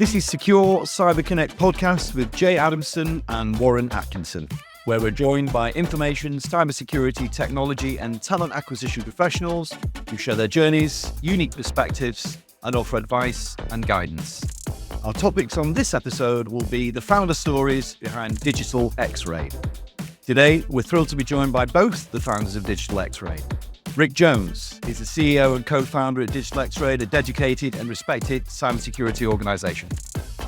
This is Secure Cyber Connect podcast with Jay Adamson and Warren Atkinson, where we're joined by information, cybersecurity, technology, and talent acquisition professionals who share their journeys, unique perspectives, and offer advice and guidance. Our topics on this episode will be the founder stories behind DigitalXRAID. Today, we're thrilled to be joined by both the founders of DigitalXRAID. Rick Jones is the CEO and co-founder at DigitalXRAID, a dedicated and respected cybersecurity organization.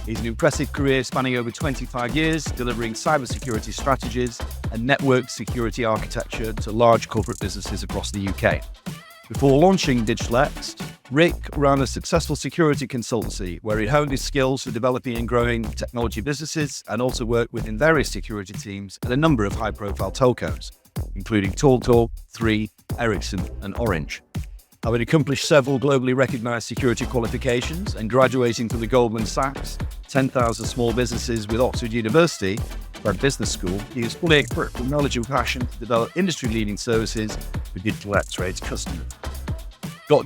He's an impressive career spanning over 25 years, delivering cybersecurity strategies and network security architecture to large corporate businesses across the UK. Before launching DigitalX, Rick ran a successful security consultancy where he honed his skills for developing and growing technology businesses and also worked within various security teams at a number of high-profile telcos, including TalkTalk, 3, Ericsson, and Orange. Having accomplished several globally recognized security qualifications and graduating from the Goldman Sachs 10,000 Small Businesses with Oxford University for business school, he is fully equipped with knowledge and passion to develop industry-leading services for DigitalXRAID's customers.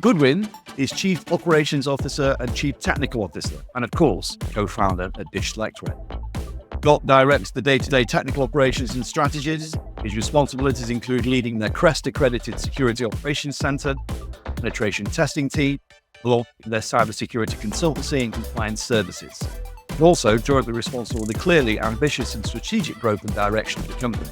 Goodwin is Chief Operations Officer and Chief Technical Officer, and of course, co-founder at DigitalXRAID. Scott directs the day-to-day technical operations and strategies. His responsibilities include leading their CREST-accredited Security Operations Center, penetration testing team, along with their cybersecurity consultancy and compliance services. He's also jointly responsible for the clearly ambitious and strategic growth and direction of the company,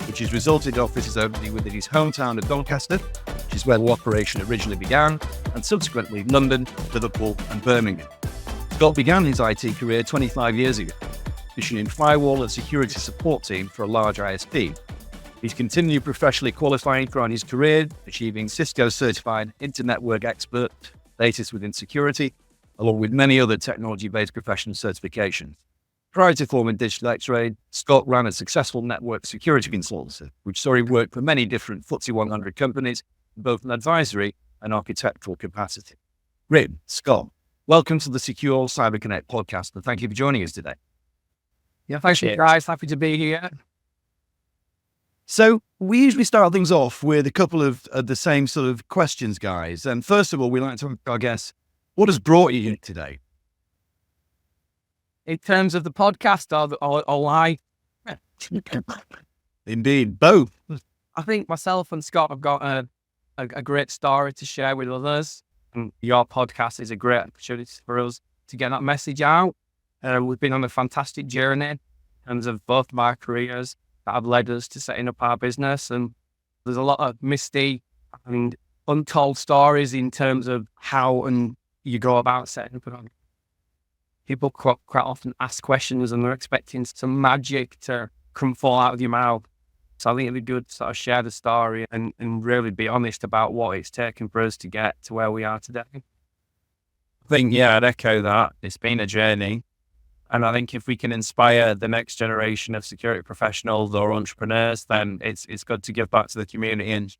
which has resulted in offices opening within his hometown of Doncaster, which is where the operation originally began, and subsequently in London, Liverpool, and Birmingham. Scott began his IT career 25 years ago, positioning firewall and security support team for a large ISP. He's continued professionally qualifying throughout his career, achieving Cisco certified Inter-Network Expert status within security, along with many other technology-based professional certifications. Prior to forming DigitalXRAID, Scott ran a successful network security consultancy, which saw him work for many different FTSE 100 companies, in both an advisory and architectural capacity. Rick, Scott, welcome to the Secure Cyber Connect podcast, and thank you for joining us today. Yeah, thanks, guys. Happy to be here. So we usually start things off with a couple of the same sort of questions, guys. And first of all, we like to ask our guests, what has brought you here today? In terms of the podcast or live? Indeed, both. I think myself and Scott have got a great story to share with others. And your podcast is a great opportunity for us to get that message out. We've been on a fantastic journey in terms of both of our careers that have led us to setting up our business. And there's a lot of misty and untold stories in terms of how and you go about setting up an. People quite often ask questions and they're expecting some magic to come fall out of your mouth. So I think it'd be good to sort of share the story and really be honest about what it's taken for us to get to where we are today. I think, I'd echo that. It's been a journey. And I think if we can inspire the next generation of security professionals or entrepreneurs, then it's good to give back to the community and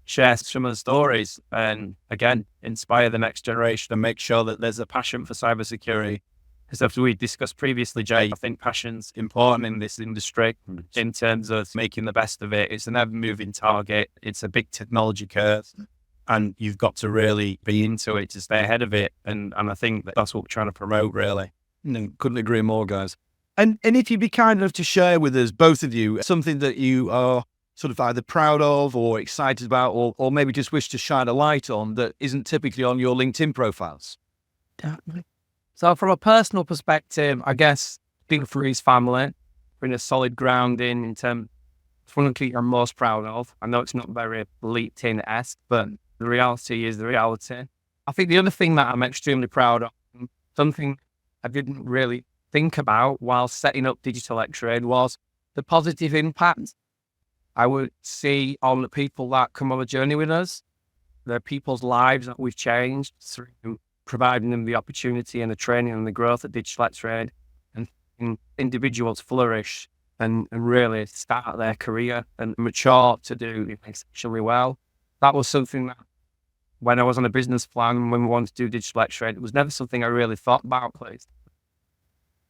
share some of the stories and, again, inspire the next generation and make sure that there's a passion for cybersecurity. Because as we discussed previously, Jay, I think passion's important in this industry in terms of making the best of it. It's an ever-moving target. It's a big technology curve. And you've got to really be into it to stay ahead of it. And I think that's what we're trying to promote, really. No, couldn't agree more, guys. And if you'd be kind enough to share with us, both of you, something that you are sort of either proud of or excited about or maybe just wish to shine a light on that isn't typically on your LinkedIn profiles. Definitely. So from a personal perspective, I guess being for his family, being a solid grounding in terms of one of the things I'm most proud of. I know it's not very LinkedIn-esque, but the reality is the reality. I think the other thing that I'm extremely proud of, something I didn't really think about while setting up DigitalXRAID, was the positive impact I would see on the people that come on the journey with us, the people's lives that we've changed through providing them the opportunity and the training and the growth at DigitalXRAID, and individuals flourish and really start their career and mature to do exceptionally well. That was something that when I was on a business plan, when we wanted to do DigitalXRAID, it was never something I really thought about, please.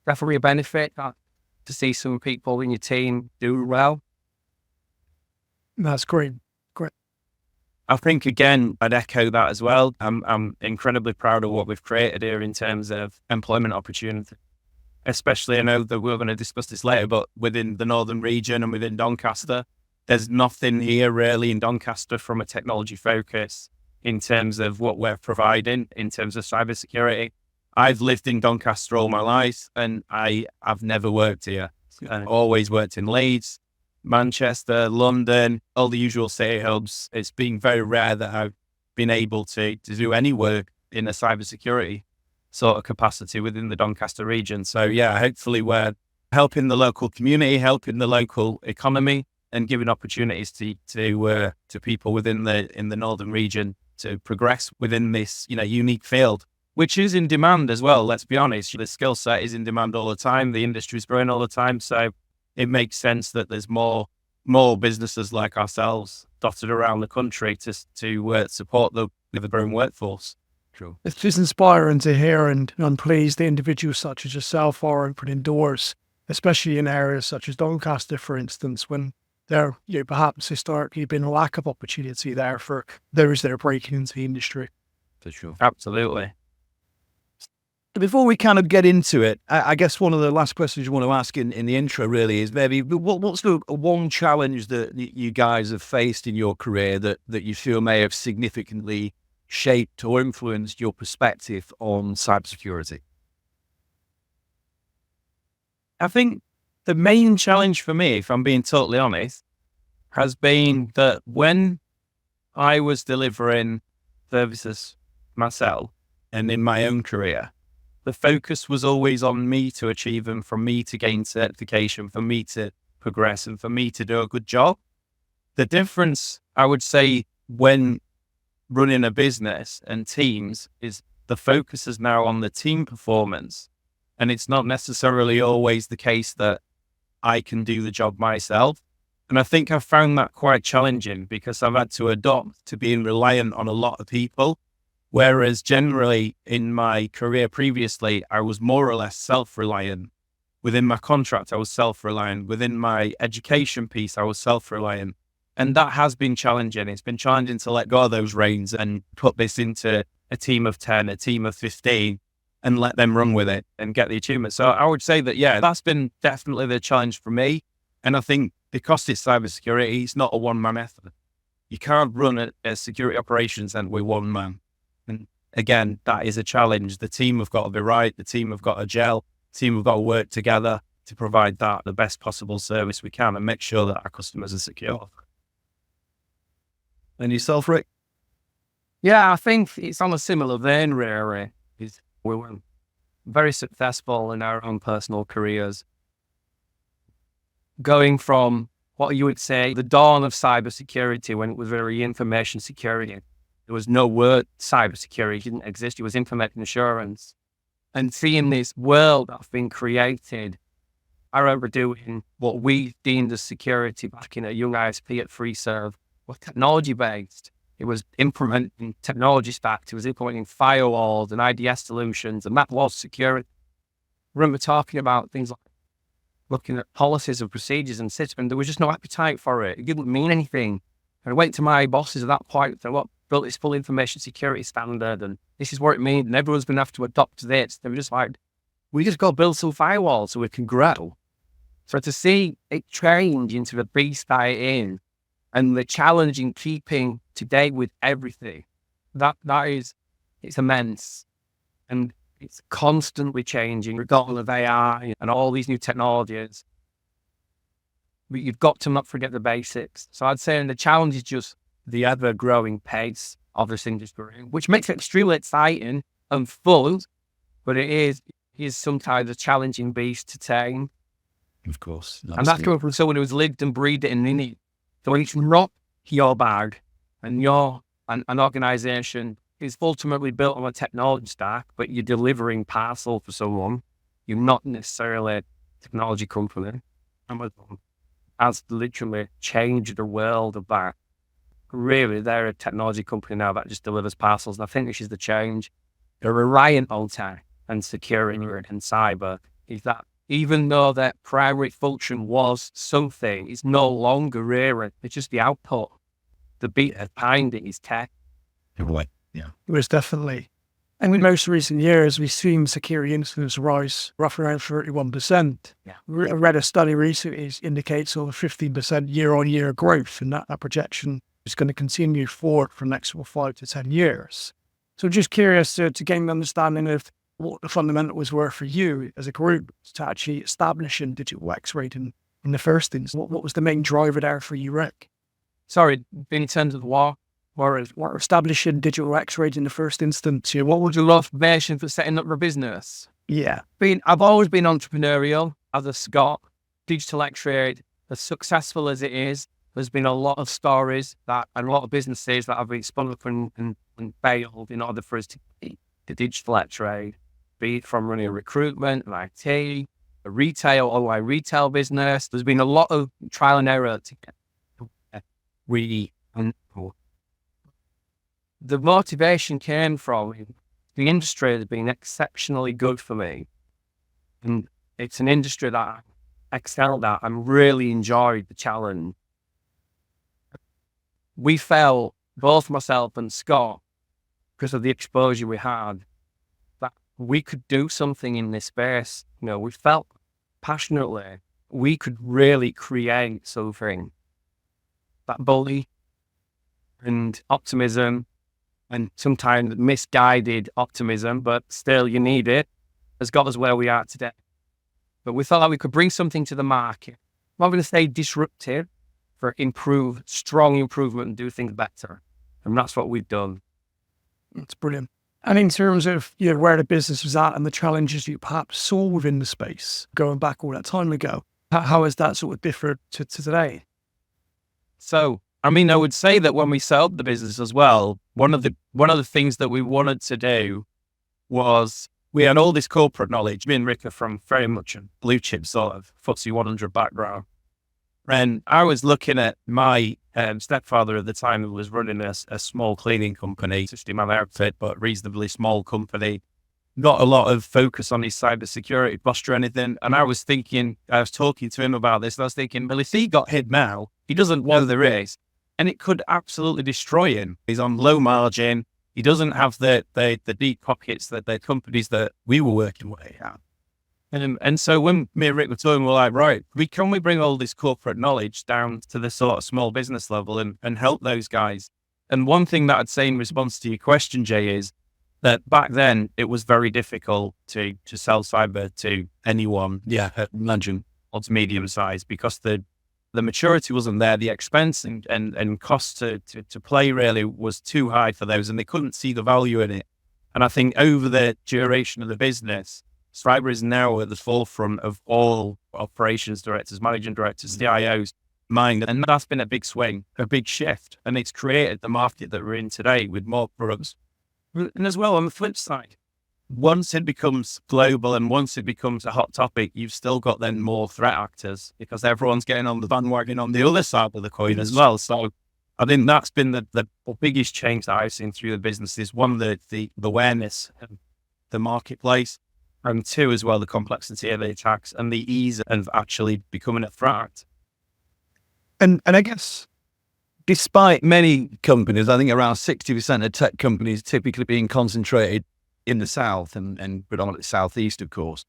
Definitely a benefit to see some people in your team do well. That's great. Great. I think, again, I'd echo that as well. I'm incredibly proud of what we've created here in terms of employment opportunity. Especially, I know that we're going to discuss this later, but within the northern region and within Doncaster, there's nothing here really in Doncaster from a technology focus in terms of what we're providing in terms of cybersecurity. I've lived in Doncaster all my life and I've never worked here. I always worked in Leeds, Manchester, London, all the usual city hubs. It's been very rare that I've been able to do any work in a cybersecurity sort of capacity within the Doncaster region. So yeah, hopefully we're helping the local community, helping the local economy, and giving opportunities to people within the northern region to progress within this unique field, which is in demand as well. Let's be honest, the skill set is in demand all the time. The industry is growing all the time, so it makes sense that there's more businesses like ourselves dotted around the country to support the growing workforce. True. It's just inspiring to hear, and I'm pleased the individuals such as yourself are opening doors, especially in areas such as Doncaster, for instance, when there perhaps historically been a lack of opportunity there for those that are breaking into the industry. For sure. Absolutely. Before we kind of get into it, I guess one of the last questions you want to ask in the intro really is maybe what's the one challenge that you guys have faced in your career that you feel may have significantly shaped or influenced your perspective on cybersecurity? I think the main challenge for me, if I'm being totally honest, has been that when I was delivering services myself and in my own career, the focus was always on me to achieve them, for me to gain certification, for me to progress, and for me to do a good job. The difference, I would say, when running a business and teams is the focus is now on the team performance. And it's not necessarily always the case that I can do the job myself. And I think I've found that quite challenging because I've had to adopt to being reliant on a lot of people. Whereas generally in my career previously, I was more or less self-reliant. Within my contract, I was self-reliant. Within my education piece, I was self-reliant. And that has been challenging. It's been challenging to let go of those reins and put this into a team of 10, a team of 15, and let them run with it and get the achievement. So I would say that, yeah, that's been definitely the challenge for me. And I think because it's cybersecurity, it's not a one-man effort. You can't run a security operations center with one man. And again, that is a challenge. The team have got to be right. The team have got to gel. The team have got to work together to provide that the best possible service we can and make sure that our customers are secure. And yourself, Rick? Yeah, I think it's on a similar vein, really. We were very successful in our own personal careers. Going from what you would say the dawn of cybersecurity, when it was very information security. There was no word cybersecurity, it didn't exist. It was information assurance. And seeing this world that's been created, I remember doing what we deemed as security back in a young ISP at FreeServe, was technology-based. It was implementing technology stacks. It was implementing firewalls and IDS solutions, and that was security. I remember talking about things like looking at policies and procedures and systems. There was just no appetite for it. It didn't mean anything. And I went to my bosses at that point and said, "Look, built this full information security standard, and this is what it means, and everyone's going to have to adopt this." They were just like, "We just got to build some firewalls so we can grow." So to see it change into the beast that it is, and the challenge in keeping to date with everything, it's immense. And it's constantly changing, regardless of AI and all these new technologies. But you've got to not forget the basics. So I'd say the challenge is just the ever-growing pace of this industry, which makes it extremely exciting and fun, but it is sometimes a challenging beast to tame. Of course. And that's coming from someone who's lived and breathed it and in it. So when it's not your bag and you're an organization is ultimately built on a technology stack, but you're delivering parcel for someone, you're not necessarily a technology company. Amazon has literally changed the world of that. Really, they're a technology company now that just delivers parcels. And I think this is the change. They're reliant on tech and security and cyber. Is that even though their primary function was something, it's no longer really. It's just the output. the beat behind it is tech. Yeah. It was definitely. And in most recent years, we've seen security incidents rise roughly around 31%. Yeah. I read a study recently indicates over 15% year-on-year growth, and that projection is going to continue forward for the next 5 to 10 years. So just curious to gain an understanding of what the fundamentals were for you as a group to actually establishing DigitalXRAID in the first instance. What was the main driver there for you, Rick? Sorry, in terms of what? What establishing DigitalXRAID in the first instance? What Would you love motivation for setting up a business? Yeah. I've always been entrepreneurial as a Scot. DigitalXRAID, as successful as it is, there's been a lot of stories and a lot of businesses that have been spun up and failed in order for us to get the DigitalXRAID, be it from running a recruitment, an IT, a retail, online retail business. There's been a lot of trial and error to get the motivation came from the industry has been exceptionally good for me. And it's an industry that I excelled at and really enjoyed the challenge. We felt, both myself and Scott, because of the exposure we had, that we could do something in this space. We felt passionately we could really create something that bully and optimism, and sometimes misguided optimism, but still you need it, has got us where we are today. But we thought that we could bring something to the market. I'm not going to say disruptive, for strong improvement and do things better. And that's what we've done. That's brilliant. And in terms of where the business was at and the challenges you perhaps saw within the space, going back all that time ago, how has that sort of differed to today? So, I would say that when we sold the business as well, one of the things that we wanted to do was we had all this corporate knowledge. Me and Rick are from very much a blue chip sort of FTSE 100 background. And I was looking at my stepfather at the time, who was running a small cleaning company, 60-man outfit, but reasonably small company. Not a lot of focus on his cybersecurity posture or anything. And I was talking to him about this, and I was thinking, well, if he got hit now, he doesn't know there is. And it could absolutely destroy him. He's on low margin. He doesn't have the deep pockets that the companies that we were working with have. And so when me and Rick were talking, we're like, right, can we bring all this corporate knowledge down to the sort of small business level and help those guys? And one thing that I'd say in response to your question, Jay, is that back then it was very difficult to sell cyber to anyone. Yeah, imagine what's medium size, because the maturity wasn't there, the expense and cost to play really was too high for those, and they couldn't see the value in it. And I think over the duration of the business, cyber is now at the forefront of all operations directors, managing directors, CIOs' mind. And that's been a big swing, a big shift. And it's created the market that we're in today with more products. And as well, on the flip side, once it becomes global and once it becomes a hot topic, you've still got then more threat actors, because everyone's getting on the bandwagon on the other side of the coin as well. So I think that's been the biggest change that I've seen through the business is, one, the awareness of the marketplace, and two, as well, the complexity of the attacks and the ease of actually becoming a threat. And I guess, despite many companies, I think around 60% of tech companies typically being concentrated in the South and predominantly Southeast, of course,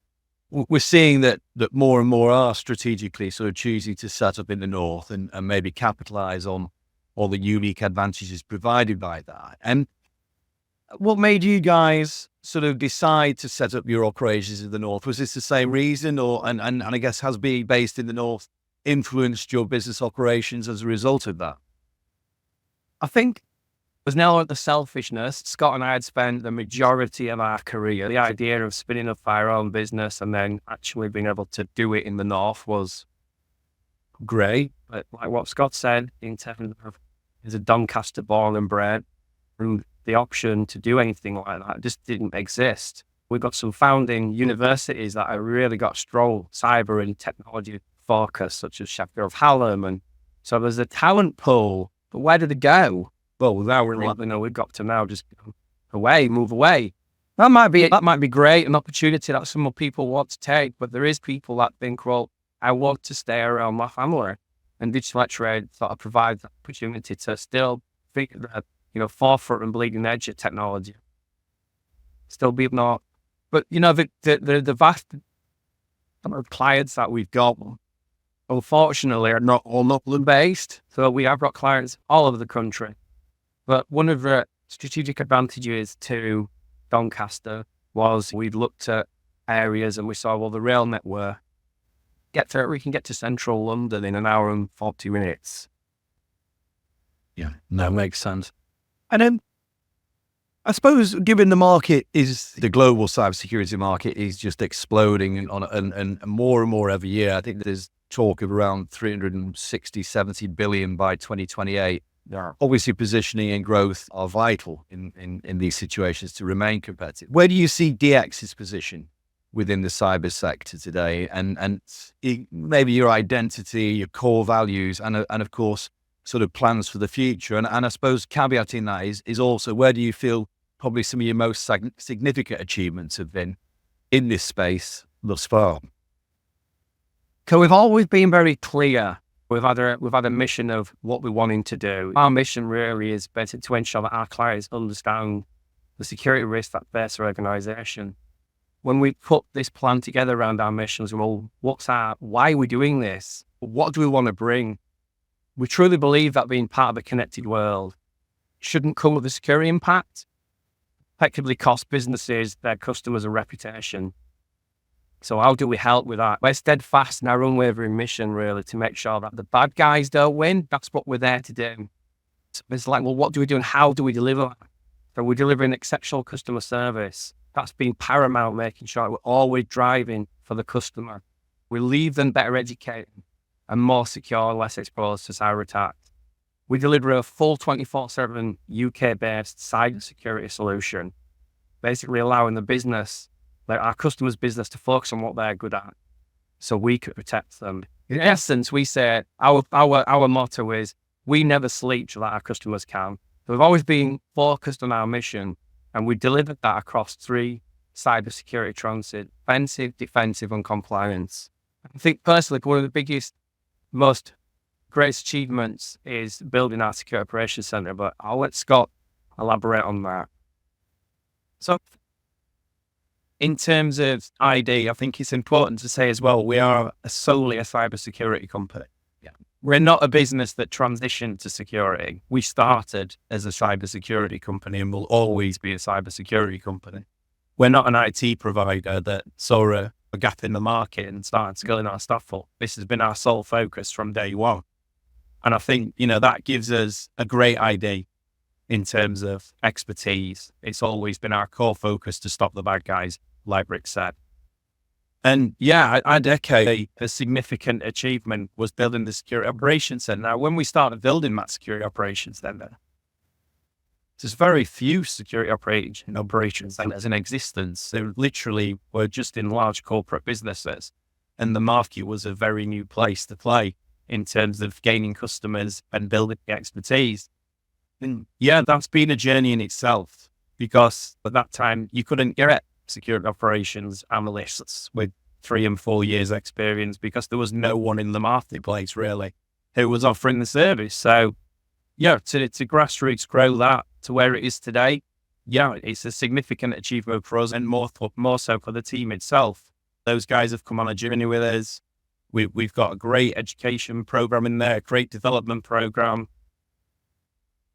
we're seeing that more and more are strategically sort of choosing to set up in the North and maybe capitalize on all the unique advantages provided by that. And what made you guys sort of decide to set up your operations in the North? Was this the same reason, and I guess has being based in the North influenced your business operations as a result of that? I think there's now the selfishness. Scott and I had spent the majority of our career, the idea of spinning up our own business and then actually being able to do it in the North was great. But like what Scott said, in terms of is a Doncaster born and bred, and the option to do anything like that just didn't exist. We've got some founding universities that have really got strong cyber and technology focus, such as Sheffield Hallam, and so there's a talent pool. But where did it go? Well, now we've got to now just move away. That might be great, an opportunity that some people want to take, but there is people that think, well, I want to stay around my family. And DigitalXRAID sort of provides the opportunity to still be at the forefront and bleeding edge of technology. Still be not, but the vast number of clients that we've got, unfortunately, are not all Upland based. So we have got clients all over the country. But one of the strategic advantages to Doncaster was we looked at areas and we saw, well, the rail network, we can get to central London in an hour and 40 minutes. Yeah, that makes sense. And then I suppose, given the market the global cybersecurity market is just exploding and more every year. I think there's talk of around 370 billion by 2028. Yeah. Obviously, positioning and growth are vital in these situations to remain competitive. Where do you see DX's position within the cyber sector today, and maybe your identity, your core values, and of course, sort of plans for the future? And I suppose caveating that is also, where do you feel probably some of your most significant achievements have been in this space thus far? So we've always been very clear. We've had a mission of what we're wanting to do. Our mission really is better to ensure that our clients understand the security risks that face their organisation. When we put this plan together around our missions, well, why are we doing this? What do we want to bring? We truly believe that being part of a connected world shouldn't come with a security impact, effectively cost businesses, their customers, a reputation. So how do we help with that? We're steadfast in our unwavering mission, really, to make sure that the bad guys don't win. That's what we're there to do. So it's like, well, what do we do and how do we deliver that? So we're delivering exceptional customer service. That's been paramount, making sure we're always driving for the customer. We leave them better educated and more secure, less exposed to cyber attacks. We deliver a full 24/7 UK-based cybersecurity solution, basically allowing the business, like our customers' business, to focus on what they're good at, so we can protect them. In essence, we say our motto is, we never sleep so that our customers can. So we've always been focused on our mission, and we delivered that across 3 cybersecurity transit: offensive, defensive, and compliance. I think personally, one of the biggest, most greatest achievements is building our secure operations center, but I'll let Scott elaborate on that. So in terms of ID, I think it's important to say as well, we are solely a cybersecurity company. Yeah. We're not a business that transitioned to security. We started as a cybersecurity company and will always be a cybersecurity company. We're not an IT provider that saw a gap in the market and started scaling our stuff up. This has been our sole focus from day one. And I think, that gives us a great ID in terms of expertise. It's always been our core focus to stop the bad guys, like Rick said. And yeah, I'd echo a significant achievement was building the security operations center. Now, when we started building that security operations center, there's very few security operations centers in existence. They literally were just in large corporate businesses, and the market was a very new place to play in terms of gaining customers and building the expertise. And yeah, that's been a journey in itself, because at that time you couldn't get security operations analysts with 3 and 4 years experience, because there was no one in the marketplace really who was offering the service. So yeah, to grassroots grow that to where it is today, yeah, it's a significant achievement for us, and more so for the team itself. Those guys have come on a journey with us. We've got a great education program in there, a great development program.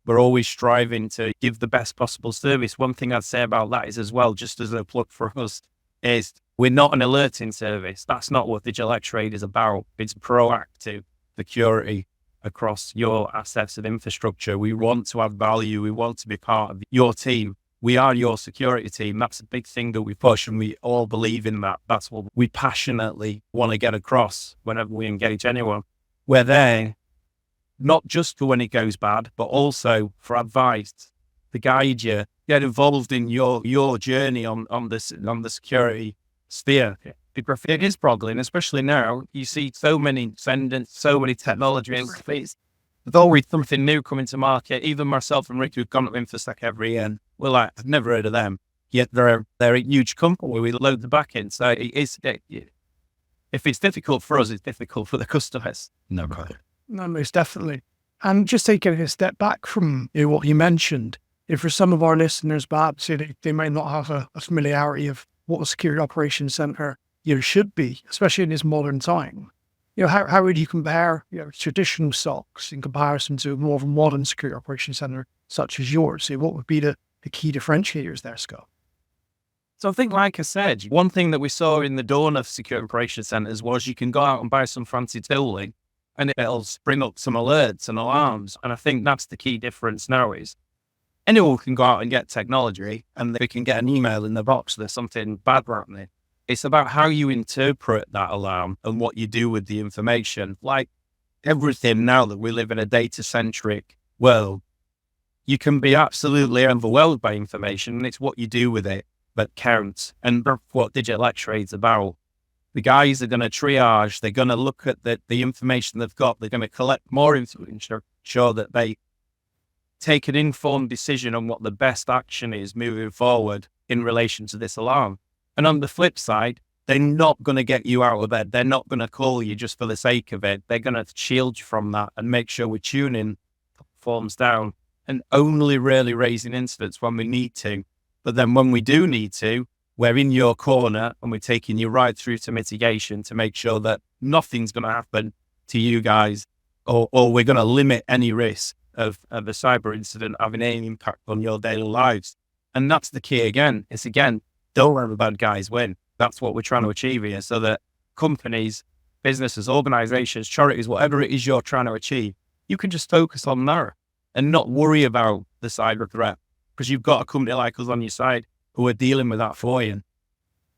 We're always striving to give the best possible service. One thing I'd say about that is as well, just as a plug for us, is we're not an alerting service. That's not what DigitalXRAID is about. It's proactive security across your assets and infrastructure. We want to add value. We want to be part of your team. We are your security team. That's a big thing that we push, and we all believe in that. That's what we passionately want to get across whenever we engage anyone. We're there not just for when it goes bad, but also for advice, to guide you, get involved in your journey on the security sphere. Because it is struggling, especially now. You see so many vendors, so many technologies. There's always something new coming to market. Even myself and Rick, who've gone to InfoSec every year, and we're like, I've never heard of them. Yet they're a huge company. We load the back in. So if it's difficult for us, it's difficult for the customers. No, right. No, most definitely. And just taking a step back from what you mentioned, if for some of our listeners, perhaps they might not have a familiarity of what a security operations center should be, especially in this modern time. How would you compare traditional SOCs in comparison to more of a modern security operations center such as yours? What would be the key differentiators there, Scott? So I think, like I said, one thing that we saw in the dawn of security operations centers was you can go out and buy some fancy tooling and it'll bring up some alerts and alarms. And I think that's the key difference now is anyone can go out and get technology and they can get an email in the box, there's something bad happening. It's about how you interpret that alarm and what you do with the information. Like everything now that we live in a data-centric world, you can be absolutely overwhelmed by information and it's what you do with it that counts. And that's what DigitalXRAID's about. The guys are going to triage, they're going to look at the information they've got, they're going to collect more information to ensure that they take an informed decision on what the best action is moving forward in relation to this alarm. And on the flip side, they're not going to get you out of bed. They're not going to call you just for the sake of it. They're going to shield you from that and make sure we're tuning forms down and only really raising incidents when we need to. But then when we do need to, we're in your corner and we're taking you right through to mitigation to make sure that nothing's going to happen to you guys, or we're going to limit any risk of a cyber incident having any impact on your daily lives. And that's the key again. It's again, don't let the bad guys win. That's what we're trying to achieve here, so that companies, businesses, organizations, charities, whatever it is you're trying to achieve, you can just focus on that and not worry about the cyber threat because you've got a company like us on your side who are dealing with that for you.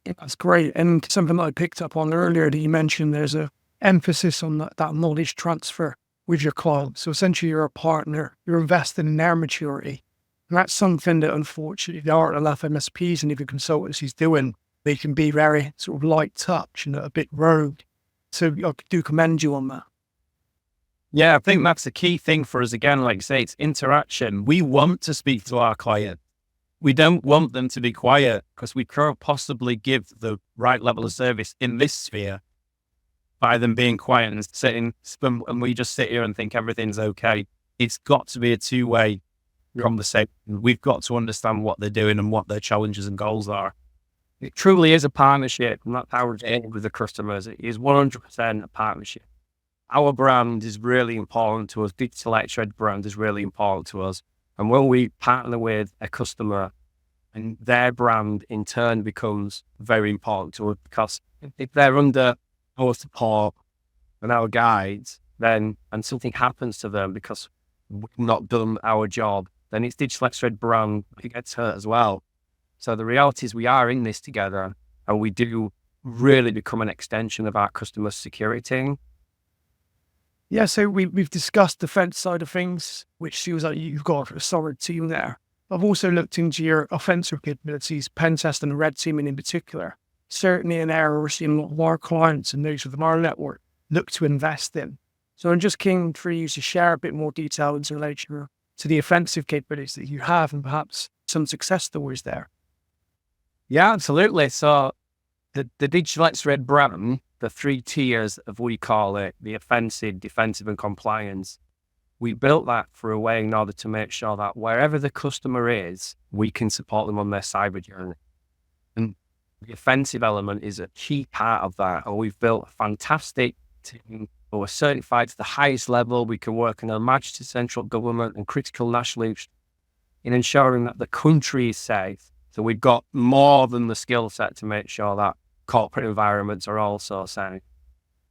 That's great. And something that I picked up on earlier that you mentioned, there's a emphasis on that knowledge transfer with your client. So essentially you're a partner, you're investing in their maturity. And that's something that unfortunately there aren't enough MSPs and even consultancies doing. They can be very sort of light touch and a bit rogue. So I do commend you on that. Yeah, I think that's the key thing for us. Again, like I say, it's interaction. We want to speak to our client. We don't want them to be quiet because we can't possibly give the right level of service in this sphere by them being quiet and sitting, and we just sit here and think everything's okay. It's got to be a two-way conversation. We've got to understand what they're doing and what their challenges and goals are. It truly is a partnership, and that's how we're dealing with the customers. It is 100% a partnership. Our brand is really important to us. DigitalXRAID brand is really important to us. And when we partner with a customer, and their brand in turn becomes very important to us, because if they're under our support and our guides, then, and something happens to them because we've not done our job, then it's DigitalXRAID brand that gets hurt as well. So the reality is we are in this together, and we do really become an extension of our customer security. Yeah, so we've discussed the defense side of things, which feels like you've got a solid team there. I've also looked into your offensive capabilities, pen test and red teaming in particular. Certainly an area we're seeing a lot of our clients and those within our network look to invest in. So I'm just keen for you to share a bit more detail in relation to the offensive capabilities that you have and perhaps some success stories there. Yeah, absolutely. So the DigitalXRAID brand, the 3 tiers of, we call it, the offensive, defensive, and compliance. We built that for a way in order to make sure that wherever the customer is, we can support them on their cyber journey. And the offensive element is a key part of that. And we've built a fantastic team who are certified to the highest level. We can work in a match to central government and critical national infrastructure in ensuring that the country is safe. So we've got more than the skill set to make sure that corporate environments are also safe.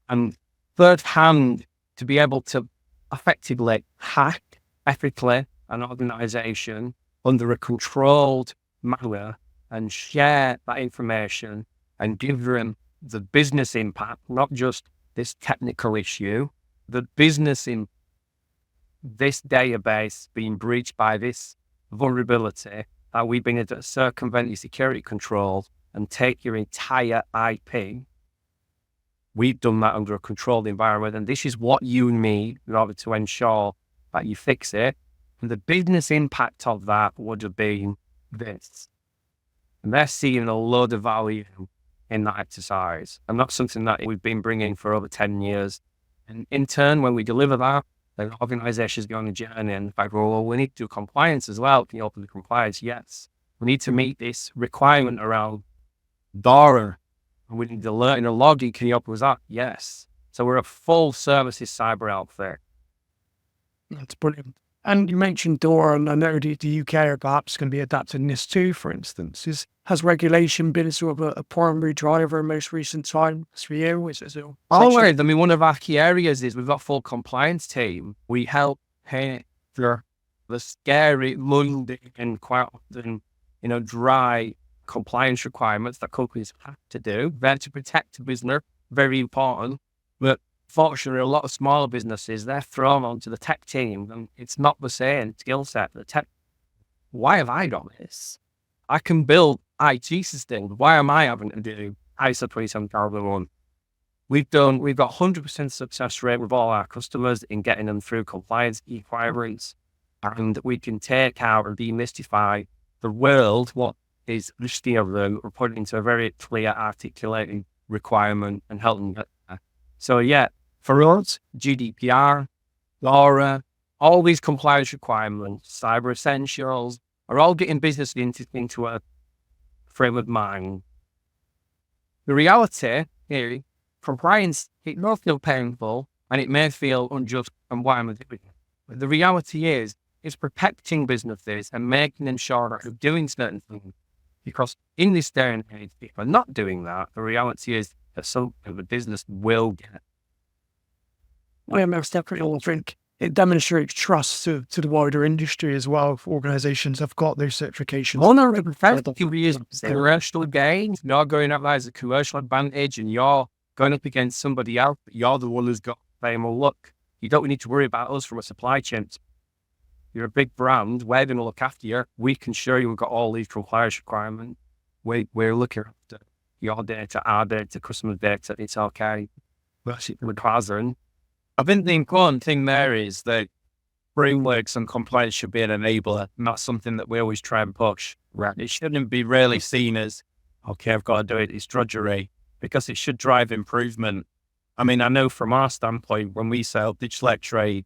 And third hand, to be able to effectively hack ethically an organization under a controlled manner and share that information and give them the business impact, not just this technical issue, the business in this database being breached by this vulnerability, that we've been able to circumvent your security controls and take your entire IP. We've done that under a controlled environment, and this is what you need in order to ensure that you fix it. And the business impact of that would have been this. And they're seeing a load of value in that exercise. And that's something that we've been bringing for over 10 years And in turn, when we deliver that, the organizations go on a journey and like, well, we need to do compliance as well. Can you open the compliance? Yes. We need to meet this requirement around DORA. We need to learn a login. Can you open that? Yes. So we're a full services cyber outfit. That's brilliant. And you mentioned DORA, and I know the UK are perhaps going to be adapting this too, for instance. Has regulation been sort of a primary driver in most recent times for you? Always. I mean, one of our key areas is we've got a full compliance team. We help hit the scary, London, and quite often, dry compliance requirements that companies have to do. They're to protect the business, very important. But fortunately, a lot of smaller businesses, they're thrown onto the tech team, and it's not the same skill set. The tech, why have I got this? I can build IT systems. Why am I having to do ISO 27001? We've got 100% success rate with all our customers in getting them through compliance requirements, and we can take out and demystify the world, what is risky of them, or put it into a very clear, articulated requirement and help them get there. So yeah, for us, GDPR, DORA, all these compliance requirements, cyber essentials, are all getting business into a frame of mind. The reality here, compliance, it may feel painful and it may feel unjust, and why am I doing it? But the reality is, it's protecting businesses and making them sure that they're doing certain things. Because in this day and age, if we're not doing that, the reality is that some of the business will get. I most definitely think it demonstrates trust to the wider industry as well. If organizations have got those certifications. Commercial gains, you're going up there as a commercial advantage, and you're going up against somebody else, but you're the one who's got fame. Well, look, you don't need to worry about us from a supply chain. You're a big brand. We're going to look after you. We can show you we've got all these compliance requirements. We're looking after your data, our data, customer data. It's okay. We're present. I think the important thing there is that frameworks and compliance should be an enabler, not something that we always try and push. Right. It shouldn't be really seen as, okay, I've got to do it, it's drudgery, because it should drive improvement. I mean, I know from our standpoint, when we set up DigitalXRAID,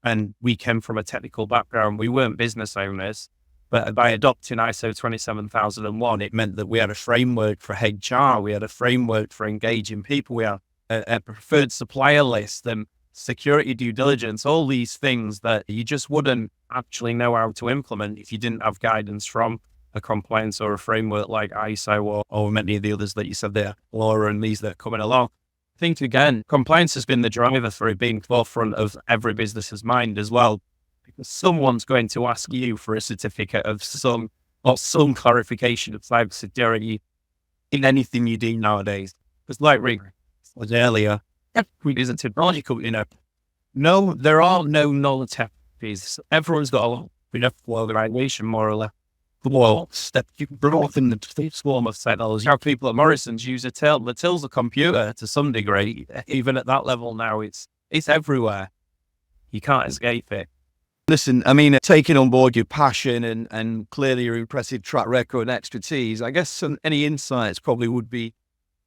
and we came from a technical background, we weren't business owners, but by adopting ISO 27001, it meant that we had a framework for HR, we had a framework for engaging people, we had a preferred supplier list, and security due diligence, all these things that you just wouldn't actually know how to implement if you didn't have guidance from a compliance or a framework like ISO or many of the others that you said there, Laura, and these that are coming along. I think, again, compliance has been the driver for it being forefront of every business's mind as well, because someone's going to ask you for a certificate of some clarification of cybersecurity in anything you do nowadays. Because like Rick was earlier, every is a technology company, no, there are no null technologies. Everyone's got a lot of evaluation, more or less. Well, you brought in the swarm of technology. Our people at Morrison's use a till. The till's a computer to some degree. Even at that level now, it's everywhere. You can't escape it. Listen, I mean, taking on board your passion and clearly your impressive track record and expertise, I guess any insights probably would be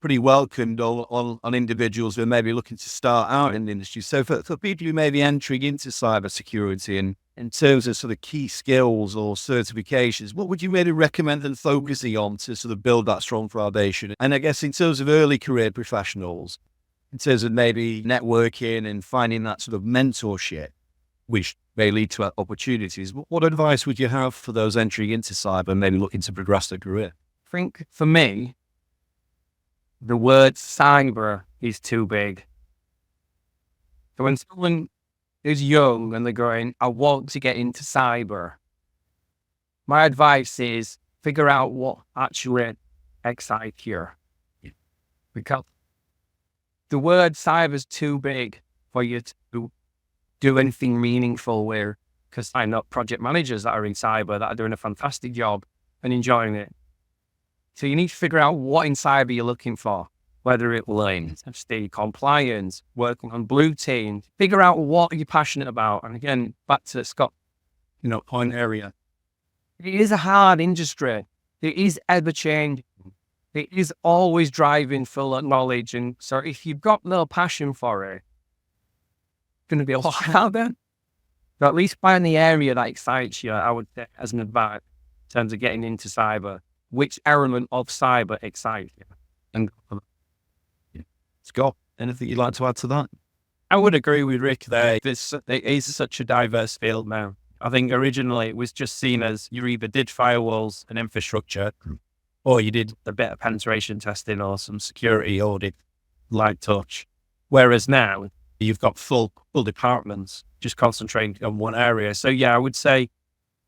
pretty welcomed on individuals who are maybe looking to start out in the industry. So for people who may be entering into cybersecurity and in terms of sort of key skills or certifications, what would you maybe recommend them focusing on to sort of build that strong foundation? And I guess in terms of early career professionals, in terms of maybe networking and finding that sort of mentorship, which may lead to opportunities, what advice would you have for those entering into cyber and maybe looking to progress their career? I think for me, the word cyber is too big. So when someone is young and they're going, I want to get into cyber, my advice is figure out what actually excites you. Because the word cyber is too big for you to do anything meaningful with. Because I know project managers that are in cyber that are doing a fantastic job and enjoying it. So you need to figure out what in cyber you're looking for, whether it lanes, stay compliance, working on blue team, figure out what you're passionate about. And again, back to Scott, point area. It is a hard industry. It is ever changing. It is always driving full of knowledge. And so if you've got no passion for it, going to be a lot out there. So at least find the area that excites you, I would say, as an advice in terms of getting into cyber. Which element of cyber excites you? And Scott, anything you'd like to add to that? I would agree with Rick there. It is such a diverse field now. I think originally it was just seen as you either did firewalls and infrastructure, or you did a bit of penetration testing or some security audit, light touch. Whereas now you've got full departments just concentrating on one area. So yeah, I would say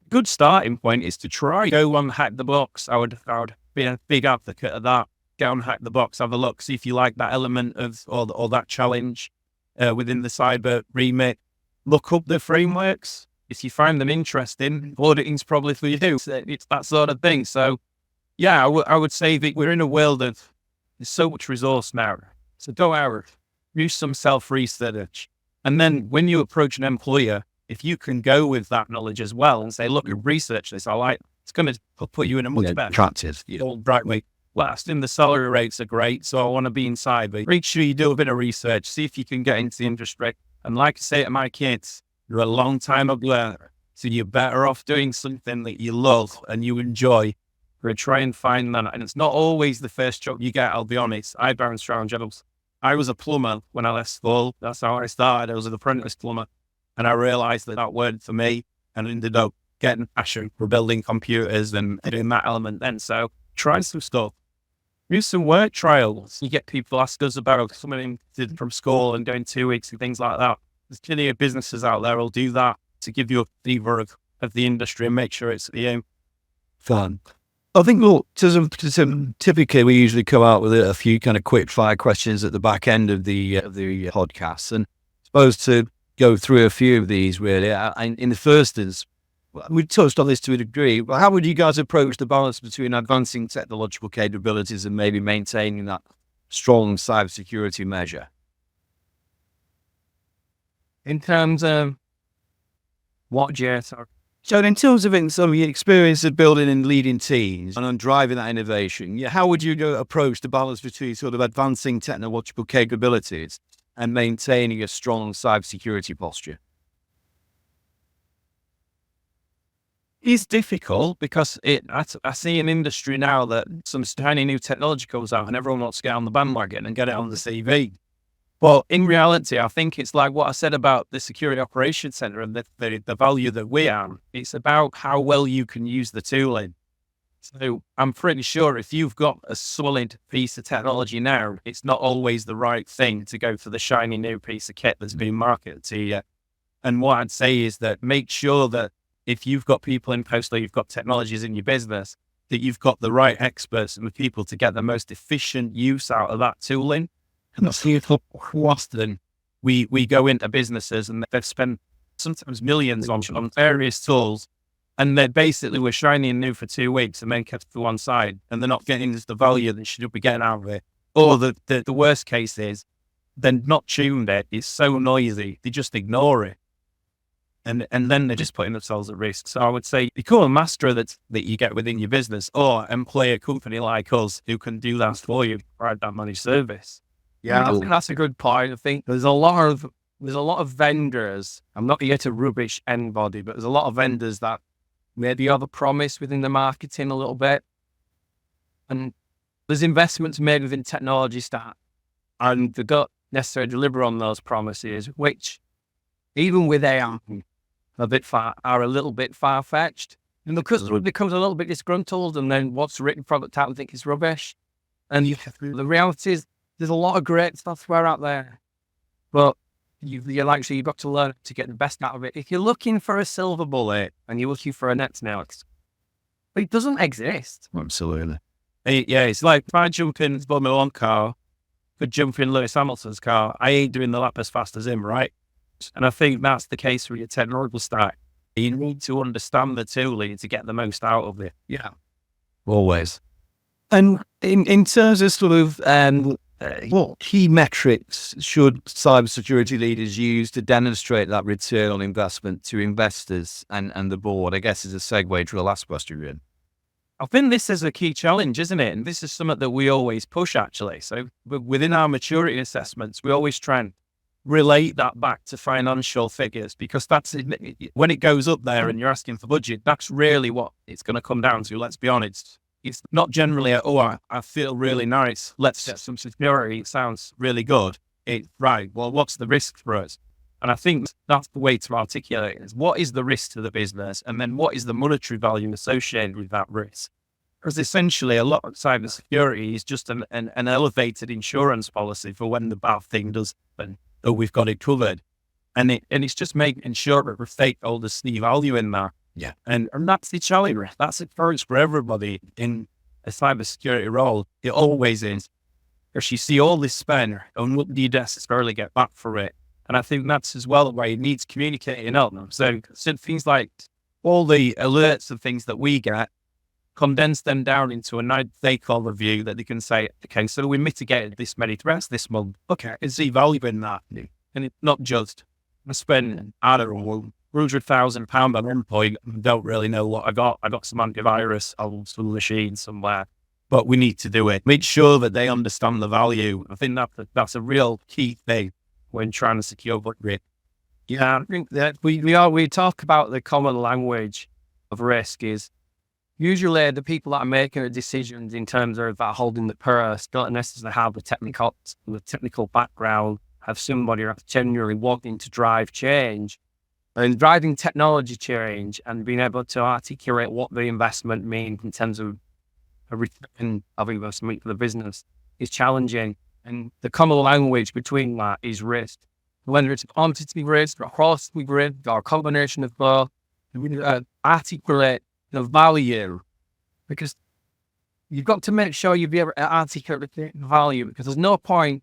good starting point is to try go on Hack the Box. I would be a big advocate of that. Get on Hack the Box, have a look, see if you like that element of or that challenge within the cyber remit. Look up the frameworks. If you find them interesting, auditing's probably for you. It's that sort of thing. So yeah, I would say that we're in a world of there's so much resource now. So go out, use some self-research. And then when you approach an employer, if you can go with that knowledge as well and say, look, research this, it's going to put you in a much better practice. Right way. Last in the salary rates are great, so I want to be in cyber. Make sure you do a bit of research, see if you can get into the industry. And like I say to my kids, you're a long time a learner, so you're better off doing something that you love and you enjoy. Or try and find that. And it's not always the first job you get, I'll be honest. I bounced around jobs. I was a plumber when I left school. That's how I started. I was an apprentice plumber. And I realized that weren't for me and ended up getting passion for building computers and doing that element then. So try some stuff. Use some work trials. You get people ask us about something from school and doing 2 weeks and things like that. There's plenty of businesses out there who'll do that to give you a flavor of the industry and make sure it's you. Fun. I think, look, typically we usually come out with a few kind of quick fire questions at the back end of the podcast. And I suppose to go through a few of these really, in the first instance, we touched on this to a degree, but how would you guys approach the balance between advancing technological capabilities and maybe maintaining that strong cybersecurity measure? in terms of what jets are. So in terms of some of your experience of building and leading teams and on driving that innovation, how would you approach the balance between sort of advancing technological capabilities and maintaining a strong cybersecurity posture? It's difficult because I see an industry now that some tiny new technology comes out and everyone wants to get on the bandwagon and get it on the CV. But in reality, I think it's like what I said about the Security Operations Center and the value that we have. It's about how well you can use the tooling. So I'm pretty sure if you've got a solid piece of technology now, it's not always the right thing to go for the shiny new piece of kit that's being marketed to you. And what I'd say is that make sure that if you've got people in post or you've got technologies in your business, that you've got the right experts and the people to get the most efficient use out of that tooling. And that's often we go into businesses and they've spent sometimes millions on various tools, and they're basically we're shiny and new for 2 weeks and then kept to one side, and they're not getting the value they should be getting out of it. Or the worst case is they're not tuned it. It's so noisy, they just ignore it. And then they're just putting themselves at risk. So I would say become a master that you get within your business, or employ a company like us who can do that for you, provide that managed service. Yeah, I think that's a good point. I think there's a lot of vendors. I'm not here to rubbish anybody, but there's a lot of vendors that maybe have a promise within the marketing a little bit. And there's investments made within technology staff, and they don't necessarily deliver on those promises, which even with AI are a little bit far-fetched. And the customer becomes a little bit disgruntled, and then what's written product out and think is rubbish. And the reality is there's a lot of great software out there, but you've got to learn to get the best out of it. If you're looking for a silver bullet and you're looking for a next now, it doesn't exist. Absolutely. It's like if I jump in Formula 1 car, could jump in Lewis Hamilton's car, I ain't doing the lap as fast as him, right? And I think that's the case for your technological stack. You need to understand the tooling to get the most out of it. Yeah, always. And in terms of sort of what key metrics should cybersecurity leaders use to demonstrate that return on investment to investors and the board? I guess is a segue to the last question, really. I think this is a key challenge, isn't it? And this is something that we always push, actually. So within our maturity assessments, we always try and relate that back to financial figures, because that's when it goes up there and you're asking for budget, that's really what it's going to come down to. Let's be honest. It's not generally, I feel really nice, let's get some security, it sounds really good. Right, well, what's the risk for us? And I think that's the way to articulate it, is what is the risk to the business? And then what is the monetary value associated with that risk? Because essentially a lot of cybersecurity is just an elevated insurance policy for when the bad thing does happen, that we've got it covered. And it's just making sure that the stakeholders see value in that. Yeah. And that's the challenge. That's the challenge for everybody in a cybersecurity role. It always is. Because you see all this spend and what do you necessarily get back for it? And I think that's as well where you need to communicate and help them. So things like all the alerts and things that we get, condense them down into a nice stakeholder view that they can say, okay, so we mitigated this many threats this month. Okay, I can see value in that. And it's not just, I spend, I don't know, £100,000 on endpoint, don't really know what I got. I got some antivirus on some machine somewhere, but we need to do it. Make sure that they understand the value. I think that's a real key thing when trying to secure budget. Yeah, I think that we talk about the common language of risk is usually the people that are making the decisions in terms of holding the purse don't necessarily have the technical background, have somebody that's genuinely wanting to drive change. And driving technology change and being able to articulate what the investment means in terms of a return of investment for the business is challenging. And the common language between that is risk. Whether it's quantity risk or quality risk or a combination of both, articulate the value, because you've got to make sure you be able to articulate the value, because there's no point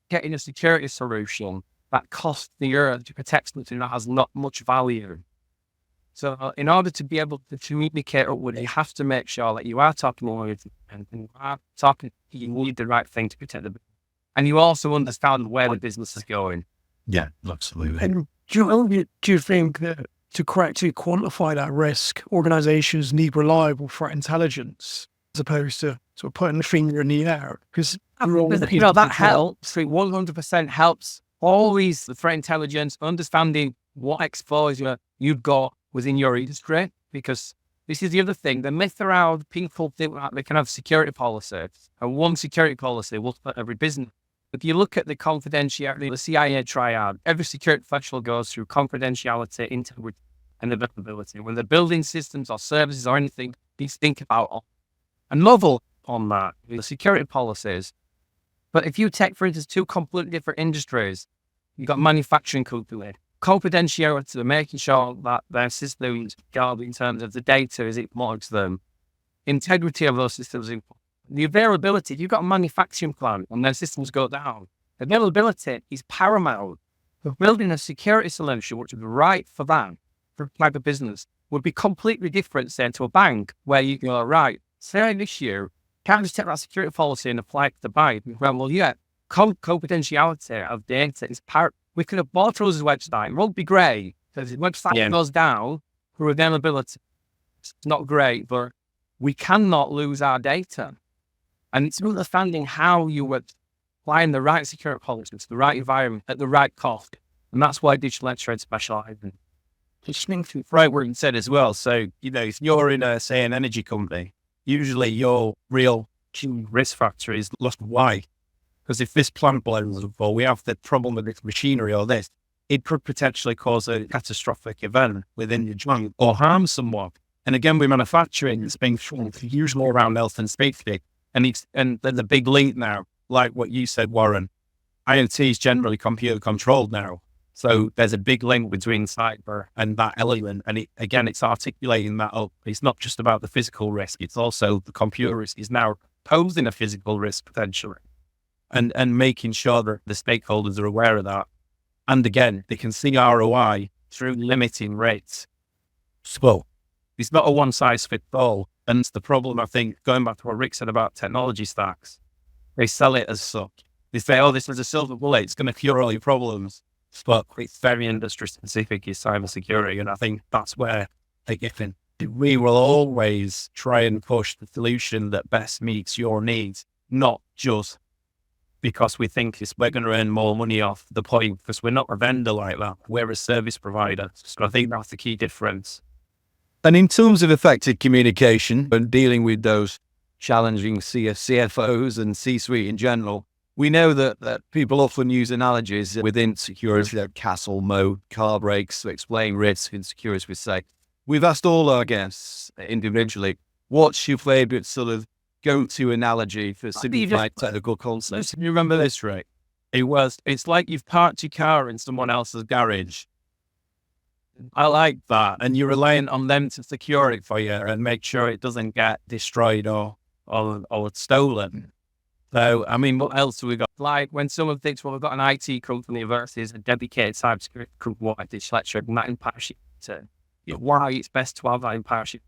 getting a security solution that costs the earth to protect something that has not much value. So in order to be able to communicate upward, you have to make sure that you are talking with and you need the right thing to protect the business. And you also understand where the business is going. Yeah, absolutely. And do you think that to correctly quantify that risk, organizations need reliable threat intelligence as opposed to sort of putting the finger in the air? Because that helps. 100% helps. Always the threat intelligence, understanding what exposure you've got within your industry, because this is the other thing. The myth around people think that they can have security policies, and one security policy will fit every business. If you look at the confidentiality, the CIA triad, every security professional goes through confidentiality, integrity, and availability. When they're building systems or services or anything, please think about and level on that, the security policies. But if you take, for instance, two completely different industries, you've got manufacturing company, confidentiality, making sure that their systems guard in terms of the data as it monitors them, integrity of those systems, the availability. If you've got a manufacturing plant and their systems go down, availability is paramount. But building a security solution which is right for that, for a type of business, would be completely different, say, to a bank where you go, right, say this year, can't just take that security policy and apply it to the bank. Well, yeah, confidentiality of data is part. We could have bought through his website. It won't be great because his website goes down through availability. It's not great, but we cannot lose our data. And it's understanding how you would applying the right security policies, the right environment at the right cost. And that's why DigitalXRAID specializes in. Right where you said as well. So, if you're in say an energy company, usually your real risk factor is lost. Why? Because if this plant blows up or we have the problem with this machinery or this, it could potentially cause a catastrophic event within your joint or harm someone. And again, with manufacturing, it's being usually around health and safety. And there's a big link now, like what you said, Warren. IoT is generally computer controlled now. So there's a big link between cyber and that element. And it's articulating that up. It's not just about the physical risk. It's also the computer risk is now posing a physical risk potentially. And making sure that the stakeholders are aware of that. And again, they can see ROI through limiting rates. So it's not a one size fits all. And it's the problem, I think, going back to what Rick said about technology stacks, they sell it as such. They say, oh, this is a silver bullet. It's going to cure all your problems. But it's very industry specific is cybersecurity. And I think that's where they get in. We will always try and push the solution that best meets your needs, not just because we think we're going to earn more money off the point, because we're not a vendor like that. We're a service provider. So I think that's the key difference. And in terms of effective communication and dealing with those challenging CFOs and C-suite in general, we know that people often use analogies within security, like castle, moat, car brakes to explain risk and security with say. We've asked all our guests individually, what's your favorite sort of go-to analogy for simplified technical concepts? You remember this, right? It's like you've parked your car in someone else's garage. I like that. And you're relying on them to secure it for you and make sure it doesn't get destroyed or stolen. So, I mean, what else have we got? Like when someone thinks, well, we've got an IT company versus a dedicated cybersecurity company like DigitalXRAID, and that impacts you to why it's best to have that impact you.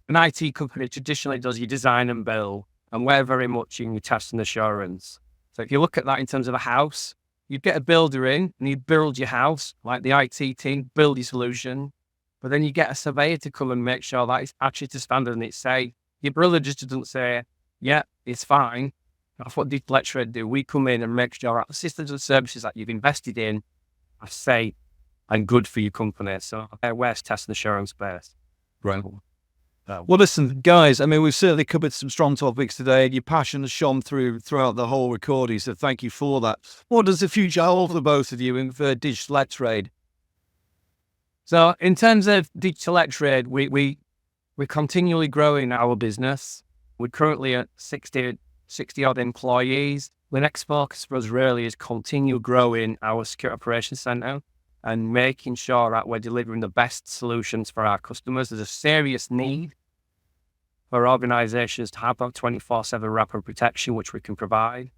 An IT company traditionally does your design and build, and we're very much in your test and assurance. So if you look at that in terms of a house, you'd get a builder in and you'd build your house, like the IT team, build your solution, but then you get a surveyor to come and make sure that it's actually to standard and it's safe. Your brother just doesn't say, yeah, it's fine. That's what DigitalXRAID do. We come in and make sure that the systems and services that you've invested in are safe and good for your company. So where's test and assurance based? Right. Well, listen, guys, I mean, we've certainly covered some strong topics today. Your passion has shone throughout the whole recording, so thank you for that. What does the future hold for both of you and for DigitalXRAID? So in terms of DigitalXRAID, we're continually growing our business. We're currently at 60 odd employees. The next focus for us really is continue growing our security operations center and making sure that we're delivering the best solutions for our customers. There's a serious need for organizations to have that 24/7 rapid protection, which we can provide.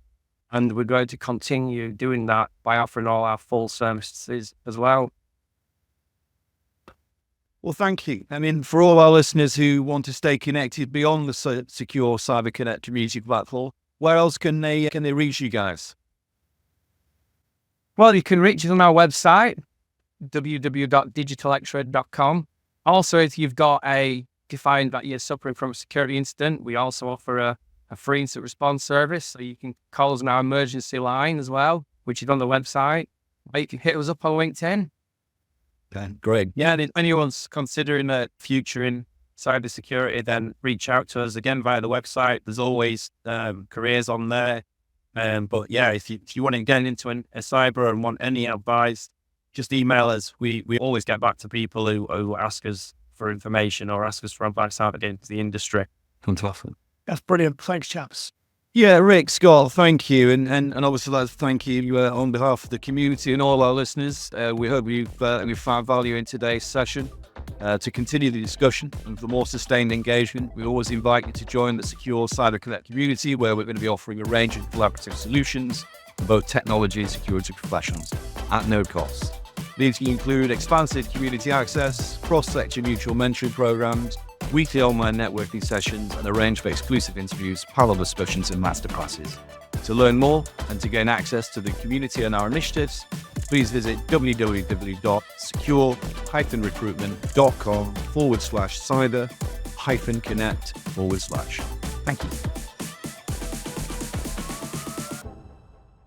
And we're going to continue doing that by offering all our full services as well. Well, thank you. I mean, for all our listeners who want to stay connected beyond the secure Cyber Connect community platform, where else can they reach you guys? Well, you can reach us on our website, www.digitalxraid.com. Also, if you've got defined that you're suffering from a security incident, we also offer a free instant response service. So you can call us on our emergency line as well, which is on the website. Or you can hit us up on LinkedIn. Okay, great. Yeah, and if anyone's considering a future in cybersecurity, then reach out to us again via the website. There's always careers on there. But yeah, if you want to get into a cyber and want any advice, just email us. We always get back to people who ask us for information or ask us for advice out into the industry. Fantastic. That's brilliant. Thanks, chaps. Yeah, Rick, Scott, thank you. And obviously, I'd like to thank you on behalf of the community and all our listeners. We hope you've found value in today's session. To continue the discussion and for more sustained engagement, we always invite you to join the Secure Cyber Connect community, where we're going to be offering a range of collaborative solutions for both technology and security professionals at no cost. These can include expansive community access, cross-sector mutual mentoring programs, weekly online networking sessions, and a range of exclusive interviews, panel discussions, and masterclasses. To learn more and to gain access to the community and our initiatives, please visit www.secure-recruitment.com/cyber-connect/. Thank you.